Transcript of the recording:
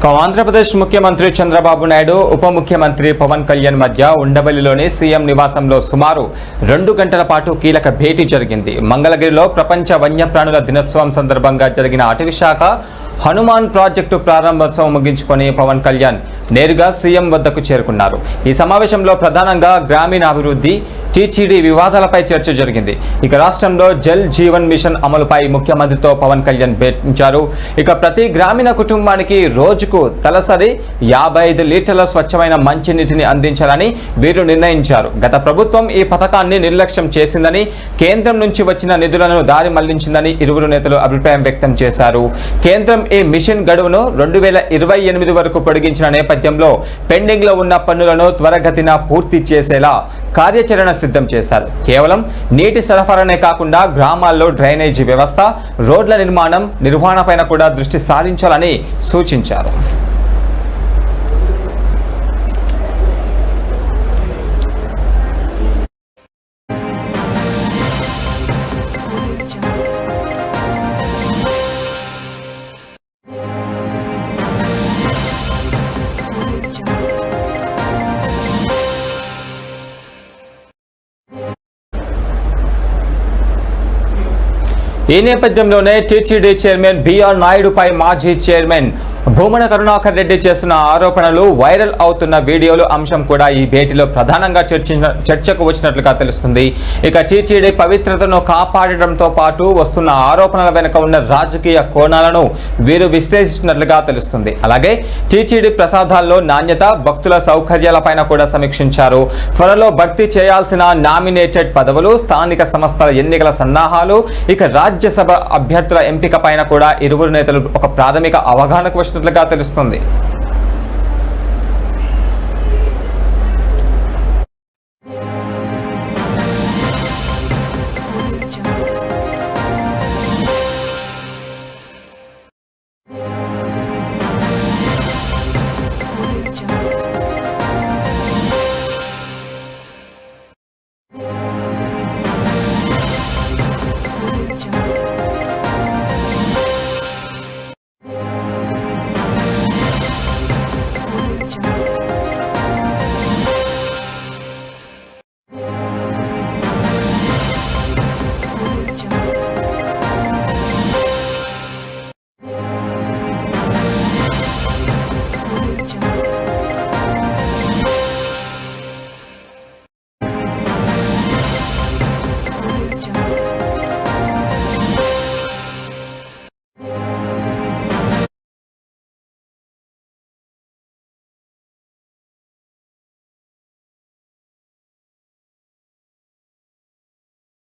ఆంధ్రప్రదేశ్ ముఖ్యమంత్రి చంద్రబాబు నాయుడు ఉప ముఖ్యమంత్రి పవన్ కళ్యాణ్ మధ్య ఉండవల్లిలోని సీఎం నివాసంలో సుమారు 2 గంటల పాటు కీలక భేటీ జరిగింది. మంగళగిరిలో ప్రపంచ వన్యప్రాణుల దినోత్సవం సందర్భంగా జరిగిన అటవీ శాఖ హనుమాన్ ప్రాజెక్టు ప్రారంభోత్సవం ముగించుకొని పవన్ కళ్యాణ్ నేరుగా సీఎం వద్దకు చేరుకున్నారు. ఈ సమావేశంలో ప్రధానంగా గ్రామీణాభివృద్ధి, టీటీడీ వివాదాలపై చర్చ జరిగింది. ఇక రాష్ట్రంలో జల్ జీవన్ మిషన్ అమలుపై ముఖ్యమంత్రితో పవన్ కళ్యాణ్ భేటించారు. ఇక ప్రతి గ్రామీణ కుటుంబానికి రోజుకు తలసరి 55 లీటర్ల స్వచ్ఛమైన మంచినీటిని అందించాలని వీరు నిర్ణయించారు. గత ప్రభుత్వం ఈ పథకాన్ని నిర్లక్ష్యం చేసిందని, కేంద్రం నుంచి వచ్చిన నిధులను దారి మళ్లించిందని ఇరువురు నేతలు అభిప్రాయం వ్యక్తం చేశారు. కేంద్రం ఈ మిషన్ గడువును 2028 వరకు పొడిగించిన నేపథ్యంలో పెండింగ్ లో ఉన్న పనులను త్వరగతిన పూర్తి చేసేలా కార్యాచరణ సిద్ధం చేశారు. కేవలం నీటి సరఫరానే కాకుండా గ్రామాల్లో డ్రైనేజీ వ్యవస్థ, రోడ్ల నిర్వహణపైన కూడా దృష్టి సారించాలని సూచించారు. ఈ నేపథ్యంలోనే టీటీడీ చైర్మన్ బిఆర్ నాయుడుపై మాజీ చైర్మన్ భూమన కరుణాకర్ రెడ్డి చేస్తున్న ఆరోపణలు, వైరల్ అవుతున్న వీడియోలు అంశం కూడా ఈ భేటీలో ప్రధానంగా చర్చకు వచ్చినట్లుగా తెలుస్తుంది. ఇక టీటీడీ పవిత్రతను కాపాడడంతో పాటు వస్తున్న ఆరోపణల వెనుక ఉన్న రాజకీయ కోణాలను వీరు విశ్లేషించినట్లుగా తెలుస్తుంది. అలాగే టీటీడీ ప్రసాదాల్లో నాణ్యత, భక్తుల సౌకర్యాలపైన కూడా సమీక్షించారు. త్వరలో భర్తీ చేయాల్సిన నామినేటెడ్ పదవులు, స్థానిక సంస్థల ఎన్నికల సన్నాహాలు, ఇక రాజ్యసభ అభ్యర్థుల ఎంపిక పైన కూడా ఇరువురు నేతలు ఒక ప్రాథమిక అవగాహనకు వచ్చినట్లుగా తెలుస్తుంది.